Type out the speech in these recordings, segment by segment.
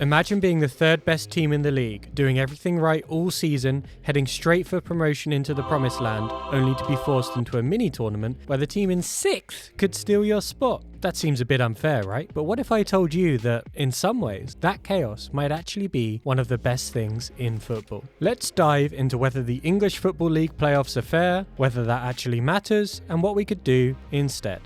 Imagine being the third best team in the league, doing everything right all season, heading straight for promotion into the promised land, only to be forced into a mini tournament where the team in 6th could steal your spot. That seems a bit unfair, right? But what if I told you that, in some ways, that chaos might actually be one of the best things in football? Let's dive into whether the English Football League playoffs are fair, whether that actually matters, and what we could do instead.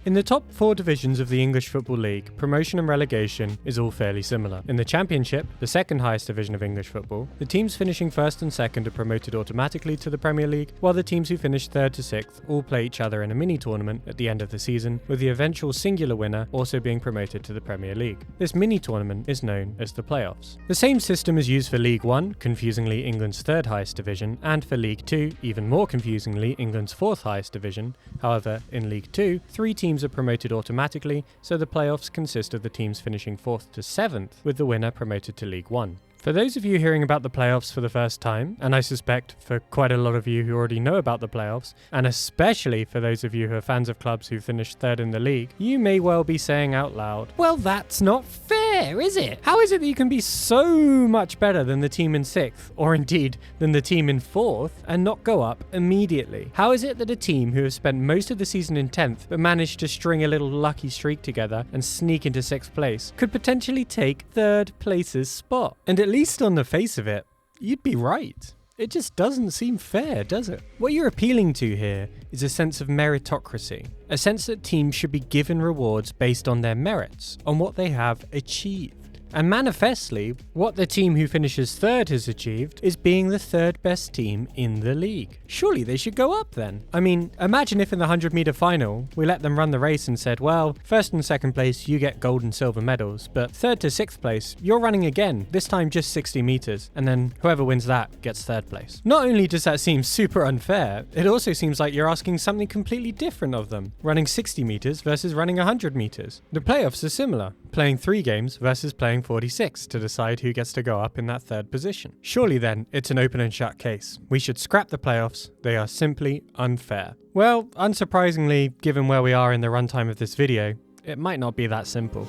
In the top 4 divisions of the English Football League, promotion and relegation is all fairly similar. In the Championship, the second highest division of English football, the teams finishing 1st and 2nd are promoted automatically to the Premier League, while the teams who finish 3rd to 6th all play each other in a mini tournament at the end of the season, with the eventual singular winner also being promoted to the Premier League. This mini tournament is known as the playoffs. The same system is used for League 1, confusingly England's 3rd highest division, and for League 2, even more confusingly England's 4th highest division. However, in League 2, 3 teams are promoted automatically, so the playoffs consist of the teams finishing 4th to 7th, with the winner promoted to League 1. For those of you hearing about the playoffs for the first time, and I suspect for quite a lot of you who already know about the playoffs, and especially for those of you who are fans of clubs who finished 3rd in the league, you may well be saying out loud, well, that's not fair, is it? How is it that you can be so much better than the team in 6th, or indeed than the team in 4th, and not go up immediately? How is it that a team who has spent most of the season in 10th but managed to string a little lucky streak together and sneak into 6th place could potentially take 3rd place's spot? And at least on the face of it, you'd be right. It just doesn't seem fair, does it? What you're appealing to here is a sense of meritocracy, a sense that teams should be given rewards based on their merits, on what they have achieved. And manifestly, what the team who finishes 3rd has achieved is being the 3rd best team in the league. Surely they should go up then. I mean, imagine if in the 100-meter final, we let them run the race and said, well, 1st and 2nd place, you get gold and silver medals, but 3rd to 6th place, you're running again, this time just 60 meters, and then whoever wins that gets 3rd place. Not only does that seem super unfair, it also seems like you're asking something completely different of them, running 60 meters versus running 100 meters. The playoffs are similar, playing 3 games versus playing 46 to decide who gets to go up in that 3rd position. Surely then, it's an open and shut case. We should scrap the playoffs. They are simply unfair. Well, unsurprisingly, given where we are in the runtime of this video, it might not be that simple.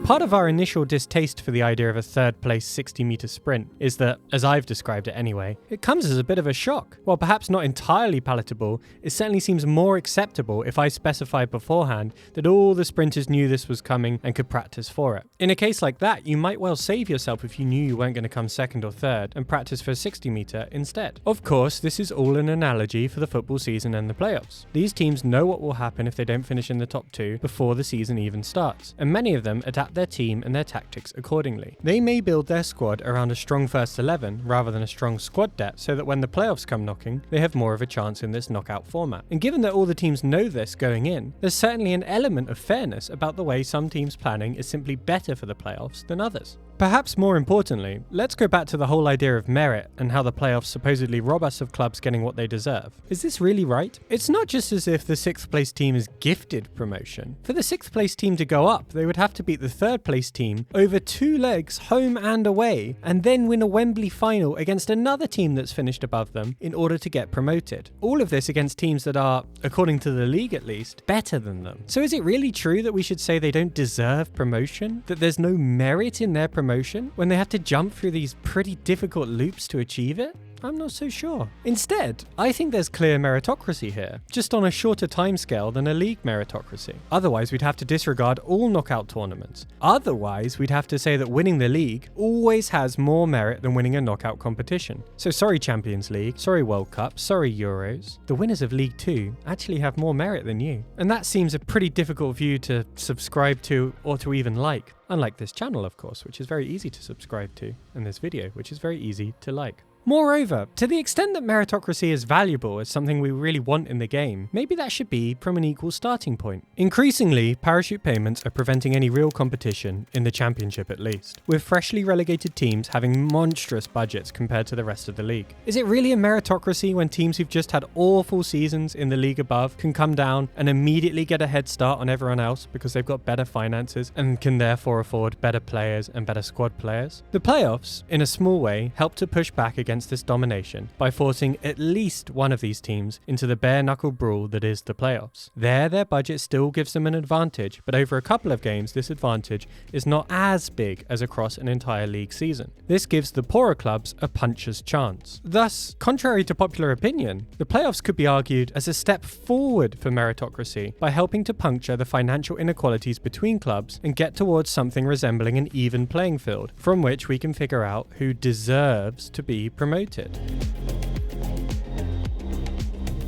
Part of our initial distaste for the idea of a 3rd place 60-meter sprint is that, as I've described it anyway, it comes as a bit of a shock. While perhaps not entirely palatable, it certainly seems more acceptable if I specify beforehand that all the sprinters knew this was coming and could practice for it. In a case like that, you might well save yourself if you knew you weren't going to come 2nd or 3rd and practice for a 60-meter instead. Of course, this is all an analogy for the football season and the playoffs. These teams know what will happen if they don't finish in the top 2 before the season even starts, and many of them adapt their team and their tactics accordingly. They may build their squad around a strong first 11 rather than a strong squad depth so that when the playoffs come knocking, they have more of a chance in this knockout format. And given that all the teams know this going in, there's certainly an element of fairness about the way some teams' planning is simply better for the playoffs than others. Perhaps more importantly, let's go back to the whole idea of merit and how the playoffs supposedly rob us of clubs getting what they deserve. Is this really right? It's not just as if the 6th place team is gifted promotion. For the 6th place team to go up, they would have to beat the 3rd place team over 2 legs home and away, and then win a Wembley final against another team that's finished above them in order to get promoted. All of this against teams that are, according to the league at least, better than them. So is it really true that we should say they don't deserve promotion? That there's no merit in their promotion when they have to jump through these pretty difficult loops to achieve it? I'm not so sure. Instead, I think there's clear meritocracy here, just on a shorter timescale than a league meritocracy. Otherwise, we'd have to disregard all knockout tournaments. Otherwise, we'd have to say that winning the league always has more merit than winning a knockout competition. So sorry Champions League, sorry World Cup, sorry Euros. The winners of League 2 actually have more merit than you. And that seems a pretty difficult view to subscribe to or to even like. Unlike this channel, of course, which is very easy to subscribe to, and this video, which is very easy to like. Moreover, to the extent that meritocracy is valuable as something we really want in the game, maybe that should be from an equal starting point. Increasingly, parachute payments are preventing any real competition, in the Championship at least, with freshly relegated teams having monstrous budgets compared to the rest of the league. Is it really a meritocracy when teams who've just had awful seasons in the league above can come down and immediately get a head start on everyone else because they've got better finances and can therefore afford better players and better squad players? The playoffs, in a small way, help to push back against against this domination by forcing at least one of these teams into the bare-knuckle brawl that is the playoffs. There, their budget still gives them an advantage, but over a couple of games, this advantage is not as big as across an entire league season. This gives the poorer clubs a puncher's chance. Thus, contrary to popular opinion, the playoffs could be argued as a step forward for meritocracy by helping to puncture the financial inequalities between clubs and get towards something resembling an even playing field, from which we can figure out who deserves to be promoted.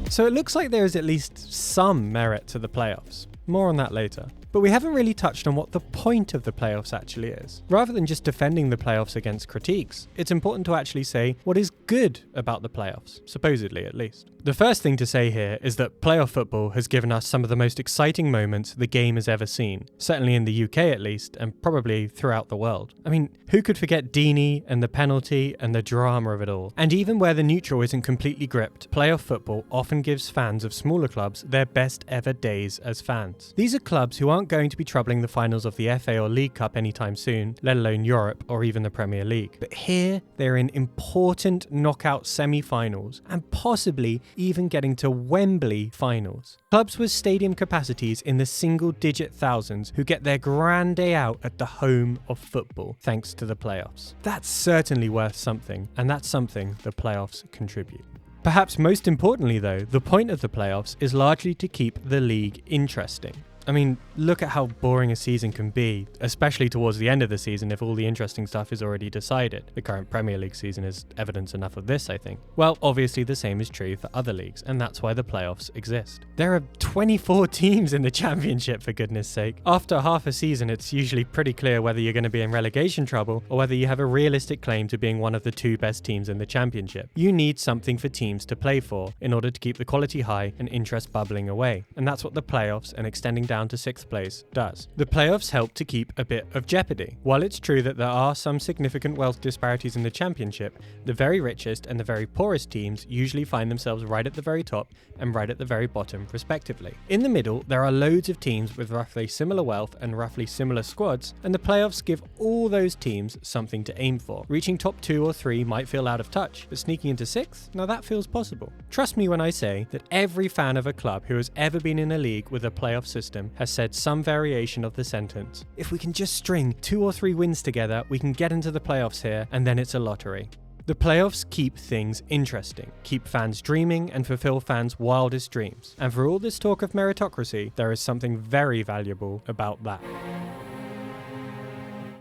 So it looks like there is at least some merit to the playoffs. More on that later. But we haven't really touched on what the point of the playoffs actually is. Rather than just defending the playoffs against critiques, it's important to actually say what is good about the playoffs, supposedly at least. The first thing to say here is that playoff football has given us some of the most exciting moments the game has ever seen, certainly in the UK at least, and probably throughout the world. I mean, who could forget Deeney and the penalty and the drama of it all? And even where the neutral isn't completely gripped, playoff football often gives fans of smaller clubs their best ever days as fans. These are clubs who aren't going to be troubling the finals of the FA or League Cup anytime soon, let alone Europe or even the Premier League. But here, they're in important knockout semi-finals and possibly even getting to Wembley finals. Clubs with stadium capacities in the single-digit thousands who get their grand day out at the home of football thanks to the playoffs. That's certainly worth something, and that's something the playoffs contribute. Perhaps most importantly though, the point of the playoffs is largely to keep the league interesting. I mean, look at how boring a season can be, especially towards the end of the season if all the interesting stuff is already decided. The current Premier League season is evidence enough of this, I think. Well, obviously the same is true for other leagues, and that's why the playoffs exist. There are 24 teams in the Championship, for goodness sake. After half a season, it's usually pretty clear whether you're going to be in relegation trouble or whether you have a realistic claim to being one of the two best teams in the Championship. You need something for teams to play for in order to keep the quality high and interest bubbling away, and that's what the playoffs and extending down to 6th place does. The playoffs help to keep a bit of jeopardy. While it's true that there are some significant wealth disparities in the Championship, the very richest and the very poorest teams usually find themselves right at the very top and right at the very bottom, respectively. In the middle, there are loads of teams with roughly similar wealth and roughly similar squads, and the playoffs give all those teams something to aim for. Reaching top 2 or 3 might feel out of touch, but sneaking into 6th, now that feels possible. Trust me when I say that every fan of a club who has ever been in a league with a playoff system has said some variation of the sentence. If we can just string 2 or 3 wins together, we can get into the playoffs here, and then it's a lottery. The playoffs keep things interesting, keep fans dreaming, and fulfill fans' wildest dreams. And for all this talk of meritocracy, there is something very valuable about that.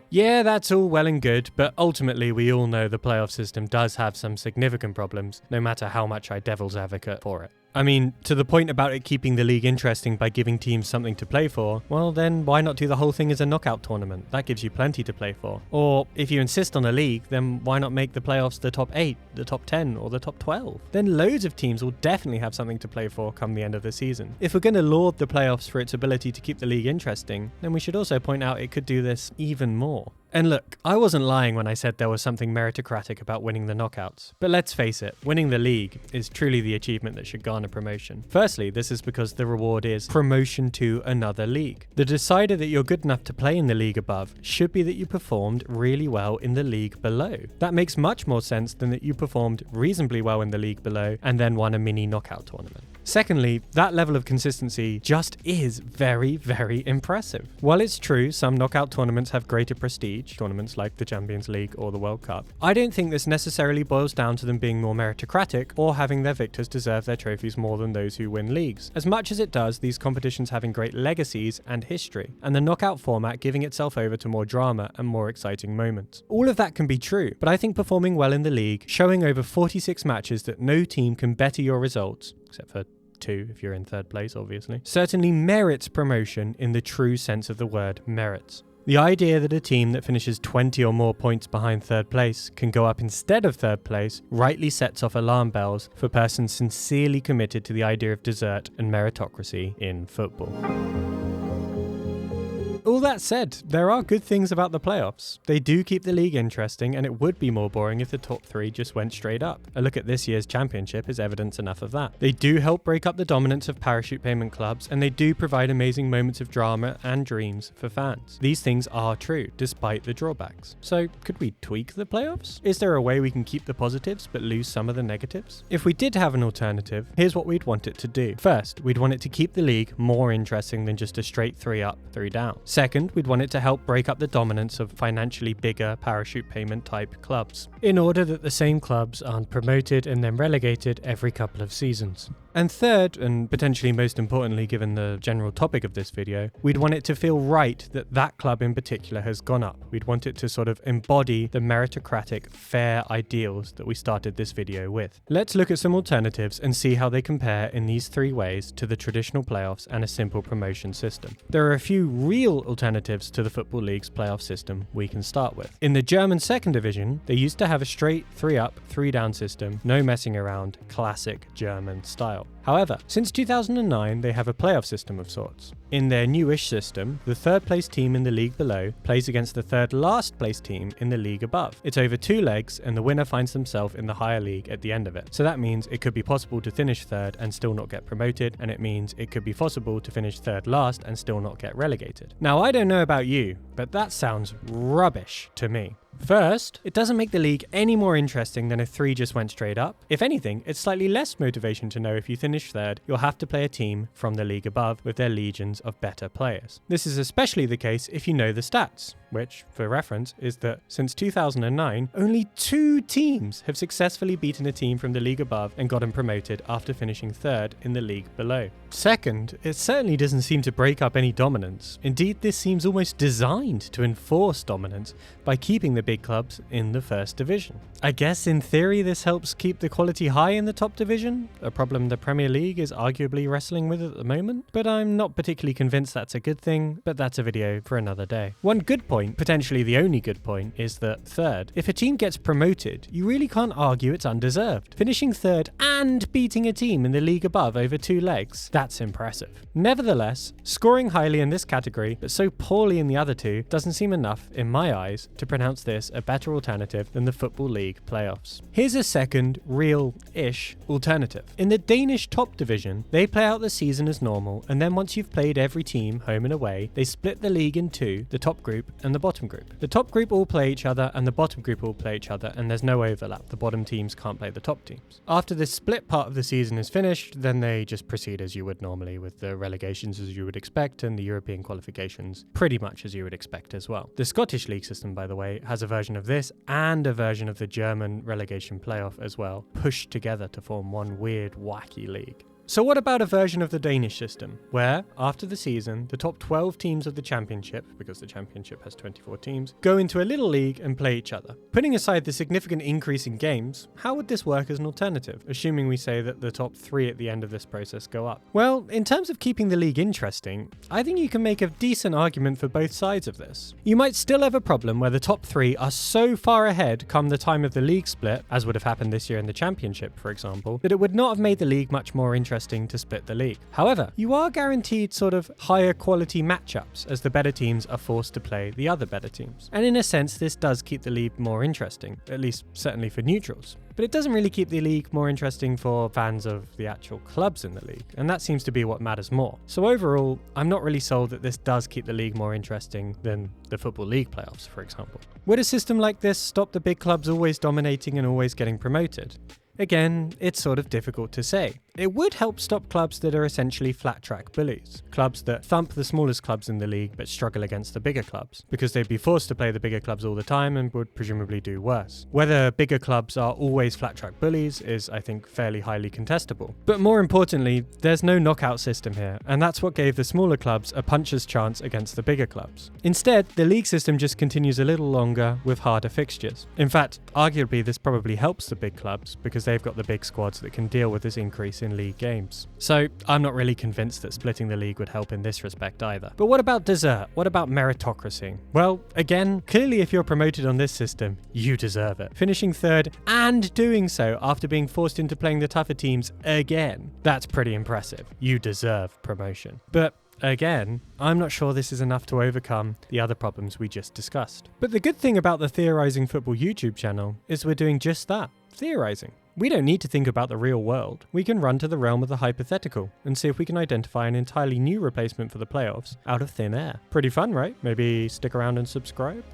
Yeah, that's all well and good, but ultimately we all know the playoff system does have some significant problems, no matter how much I devil's advocate for it. I mean, to the point about it keeping the league interesting by giving teams something to play for, well then why not do the whole thing as a knockout tournament? That gives you plenty to play for. Or if you insist on a league, then why not make the playoffs the top 8, the top 10, or the top 12? Then loads of teams will definitely have something to play for come the end of the season. If we're going to laud the playoffs for its ability to keep the league interesting, then we should also point out it could do this even more. And look, I wasn't lying when I said there was something meritocratic about winning the knockouts. But let's face it, winning the league is truly the achievement that should garner promotion. Firstly, this is because the reward is promotion to another league. The decider that you're good enough to play in the league above should be that you performed really well in the league below. That makes much more sense than that you performed reasonably well in the league below and then won a mini knockout tournament. Secondly, that level of consistency just is very, very impressive. While it's true some knockout tournaments have greater prestige, tournaments like the Champions League or the World Cup, I don't think this necessarily boils down to them being more meritocratic or having their victors deserve their trophies more than those who win leagues. As much as it does these competitions having great legacies and history, and the knockout format giving itself over to more drama and more exciting moments. All of that can be true, but I think performing well in the league, showing over 46 matches that no team can better your results, except for 2 if you're in 3rd place obviously, certainly merits promotion in the true sense of the word merits. The idea that a team that finishes 20 or more points behind 3rd place can go up instead of 3rd place rightly sets off alarm bells for persons sincerely committed to the idea of desert and meritocracy in football. All that said, there are good things about the playoffs. They do keep the league interesting, and it would be more boring if the top 3 just went straight up. A look at this year's championship is evidence enough of that. They do help break up the dominance of parachute payment clubs, and they do provide amazing moments of drama and dreams for fans. These things are true, despite the drawbacks. So, could we tweak the playoffs? Is there a way we can keep the positives but lose some of the negatives? If we did have an alternative, here's what we'd want it to do. First, we'd want it to keep the league more interesting than just a straight 3 up, 3 down. Second, we'd want it to help break up the dominance of financially bigger parachute payment type clubs, in order that the same clubs aren't promoted and then relegated every couple of seasons. And third, and potentially most importantly given the general topic of this video, we'd want it to feel right that that club in particular has gone up. We'd want it to sort of embody the meritocratic, fair ideals that we started this video with. Let's look at some alternatives and see how they compare in these 3 ways to the traditional playoffs and a simple promotion system. There are a few real alternatives to the Football League's playoff system we can start with. In the German second division, they used to have a straight 3 up, 3 down system, no messing around, classic German style. However, since 2009, they have a playoff system of sorts. In their newish system, the third place team in the league below plays against the third last place team in the league above. It's over 2 legs, and the winner finds themselves in the higher league at the end of it. So that means it could be possible to finish third and still not get promoted, and it means it could be possible to finish third last and still not get relegated. Now, I don't know about you, but that sounds rubbish to me. First, it doesn't make the league any more interesting than if 3 just went straight up. If anything, it's slightly less motivation to know if you finish third, you'll have to play a team from the league above with their legions of better players. This is especially the case if you know the stats, which, for reference, is that since 2009, only 2 teams have successfully beaten a team from the league above and gotten promoted after finishing third in the league below. Second, it certainly doesn't seem to break up any dominance. Indeed, this seems almost designed to enforce dominance by keeping the big clubs in the first division. I guess in theory this helps keep the quality high in the top division, a problem the Premier League is arguably wrestling with at the moment, but I'm not particularly convinced that's a good thing, but that's a video for another day. One good point, potentially the only good point, is that third, if a team gets promoted, you really can't argue it's undeserved. Finishing third and beating a team in the league above over 2 legs, that's impressive. Nevertheless, scoring highly in this category, but so poorly in the other 2, doesn't seem enough, in my eyes, to pronounce this a better alternative than the Football League playoffs. Here's a second, real-ish alternative. In the Danish top division, they play out the season as normal, and then once you've played every team, home and away, they split the league in 2, the top group and the bottom group. The top group all play each other, and the bottom group all play each other, and there's no overlap. The bottom teams can't play the top teams. After this split part of the season is finished, then they just proceed as you would normally, with the relegations as you would expect, and the European qualifications pretty much as you would expect as well. The Scottish League system, by the way, has a version of this and a version of the German relegation playoff as well, pushed together to form one weird, wacky league. So what about a version of the Danish system, where, after the season, the top 12 teams of the championship, because the championship has 24 teams, go into a little league and play each other? Putting aside the significant increase in games, how would this work as an alternative, assuming we say that the top 3 at the end of this process go up? Well, in terms of keeping the league interesting, I think you can make a decent argument for both sides of this. You might still have a problem where the top 3 are so far ahead come the time of the league split, as would have happened this year in the championship, for example, that it would not have made the league much more interesting to split the league. However, you are guaranteed sort of higher quality matchups as the better teams are forced to play the other better teams. And in a sense, this does keep the league more interesting, at least certainly for neutrals. But it doesn't really keep the league more interesting for fans of the actual clubs in the league, and that seems to be what matters more. So overall, I'm not really sold that this does keep the league more interesting than the Football League playoffs, for example. Would a system like this stop the big clubs always dominating and always getting promoted? Again, it's sort of difficult to say. It would help stop clubs that are essentially flat-track bullies, clubs that thump the smallest clubs in the league but struggle against the bigger clubs, because they'd be forced to play the bigger clubs all the time and would presumably do worse. Whether bigger clubs are always flat-track bullies is, I think, fairly highly contestable. But more importantly, there's no knockout system here, and that's what gave the smaller clubs a puncher's chance against the bigger clubs. Instead, the league system just continues a little longer with harder fixtures. In fact, arguably this probably helps the big clubs because they've got the big squads that can deal with this increase in league games. So I'm not really convinced that splitting the league would help in this respect either. But what about dessert? What about meritocracy? Well, again, clearly if you're promoted on this system, you deserve it. Finishing third and doing so after being forced into playing the tougher teams again, that's pretty impressive. You deserve promotion. But again, I'm not sure this is enough to overcome the other problems we just discussed. But the good thing about the Theorizing Football YouTube channel is we're doing just that, theorizing. We don't need to think about the real world. We can run to the realm of the hypothetical and see if we can identify an entirely new replacement for the playoffs out of thin air. Pretty fun, right? Maybe stick around and subscribe?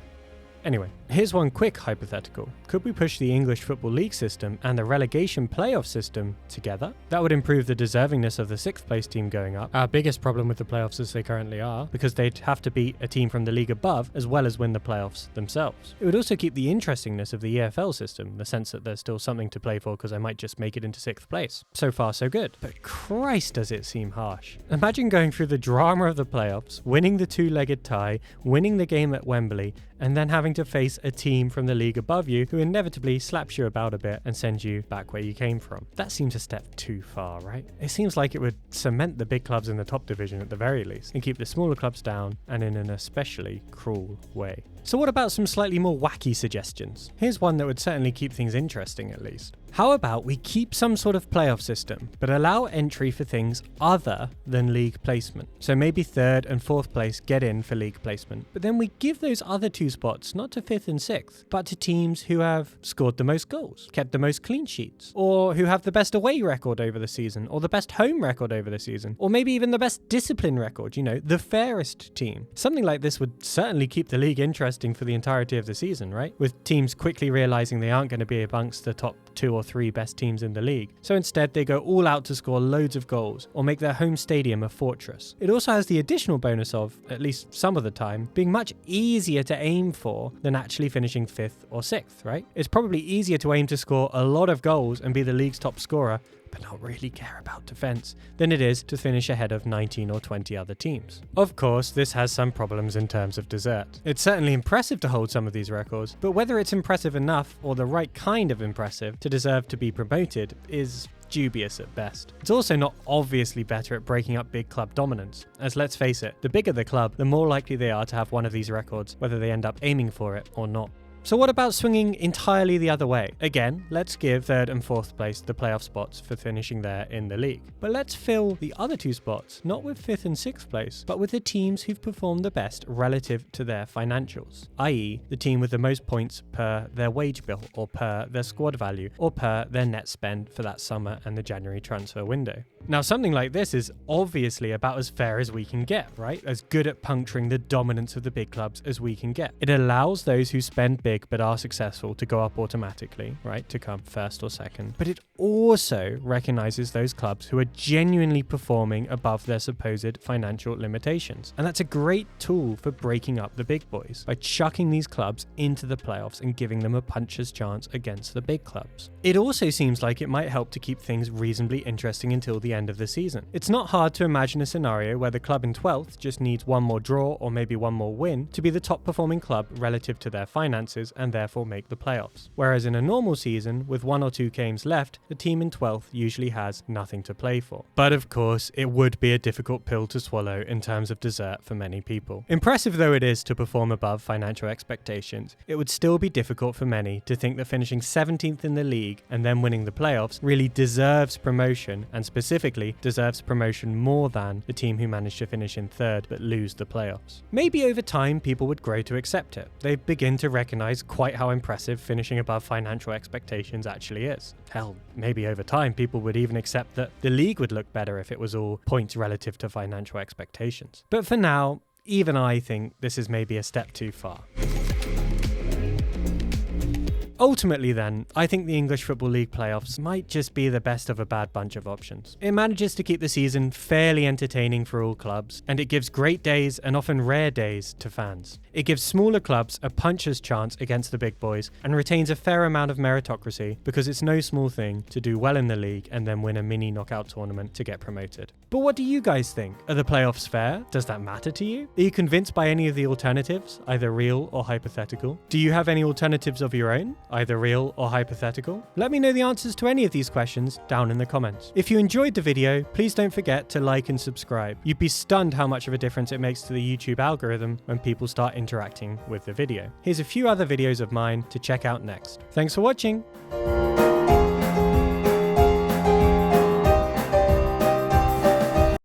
Anyway, here's one quick hypothetical. Could we push the English Football League system and the relegation playoff system together? That would improve the deservingness of the 6th place team going up. Our biggest problem with the playoffs as they currently are, because they'd have to beat a team from the league above as well as win the playoffs themselves. It would also keep the interestingness of the EFL system, the sense that there's still something to play for because I might just make it into 6th place. So far so good. But Christ does it seem harsh. Imagine going through the drama of the playoffs, winning the 2-legged tie, winning the game at Wembley, and then having to face a team from the league above you who inevitably slaps you about a bit and sends you back where you came from. That seems a step too far, right? It seems like it would cement the big clubs in the top division at the very least and keep the smaller clubs down, and in an especially cruel way. So what about some slightly more wacky suggestions? Here's one that would certainly keep things interesting at least. How about we keep some sort of playoff system, but allow entry for things other than league placement? So maybe 3rd and 4th place get in for league placement, but then we give those other 2 spots not to 5th and 6th, but to teams who have scored the most goals, kept the most clean sheets, or who have the best away record over the season, or the best home record over the season, or maybe even the best discipline record, the fairest team. Something like this would certainly keep the league interesting for the entirety of the season, right? With teams quickly realizing they aren't going to be amongst the top 2 or 3 best teams in the league. So instead they go all out to score loads of goals or make their home stadium a fortress. It also has the additional bonus of, at least some of the time, being much easier to aim for than actually finishing 5th or 6th, right? It's probably easier to aim to score a lot of goals and be the league's top scorer, but not really care about defense, than it is to finish ahead of 19 or 20 other teams. Of course, this has some problems in terms of desert. It's certainly impressive to hold some of these records, but whether it's impressive enough or the right kind of impressive to deserve to be promoted is dubious at best. It's also not obviously better at breaking up big club dominance, as let's face it, the bigger the club, the more likely they are to have one of these records, whether they end up aiming for it or not. So what about swinging entirely the other way? Again, let's give 3rd and 4th place the playoff spots for finishing there in the league. But let's fill the other 2 spots, not with 5th and 6th place, but with the teams who've performed the best relative to their financials, i.e. the team with the most points per their wage bill, or per their squad value, or per their net spend for that summer and the January transfer window. Now, something like this is obviously about as fair as we can get, right? As good at puncturing the dominance of the big clubs as we can get. It allows those who spend big but are successful to go up automatically, right? To come 1st or 2nd. But it also recognizes those clubs who are genuinely performing above their supposed financial limitations. And that's a great tool for breaking up the big boys by chucking these clubs into the playoffs and giving them a puncher's chance against the big clubs. It also seems like it might help to keep things reasonably interesting until the end of the season. It's not hard to imagine a scenario where the club in 12th just needs one more draw or maybe one more win to be the top performing club relative to their finances and therefore make the playoffs. Whereas in a normal season, with 1 or 2 games left, the team in 12th usually has nothing to play for. But of course, it would be a difficult pill to swallow in terms of dessert for many people. Impressive though it is to perform above financial expectations, it would still be difficult for many to think that finishing 17th in the league and then winning the playoffs really deserves promotion, and specifically deserves promotion more than the team who managed to finish in 3rd but lose the playoffs. Maybe over time people would grow to accept it. They begin to recognize quite how impressive finishing above financial expectations actually is. Hell, maybe over time people would even accept that the league would look better if it was all points relative to financial expectations. But for now, even I think this is maybe a step too far. Ultimately then, I think the English Football League playoffs might just be the best of a bad bunch of options. It manages to keep the season fairly entertaining for all clubs, and it gives great days and often rare days to fans. It gives smaller clubs a puncher's chance against the big boys and retains a fair amount of meritocracy, because it's no small thing to do well in the league and then win a mini knockout tournament to get promoted. But what do you guys think? Are the playoffs fair? Does that matter to you? Are you convinced by any of the alternatives, either real or hypothetical? Do you have any alternatives of your own, either real or hypothetical? Let me know the answers to any of these questions down in the comments. If you enjoyed the video, please don't forget to like and subscribe. You'd be stunned how much of a difference it makes to the YouTube algorithm when people start interacting with the video. Here's a few other videos of mine to check out next. Thanks for watching!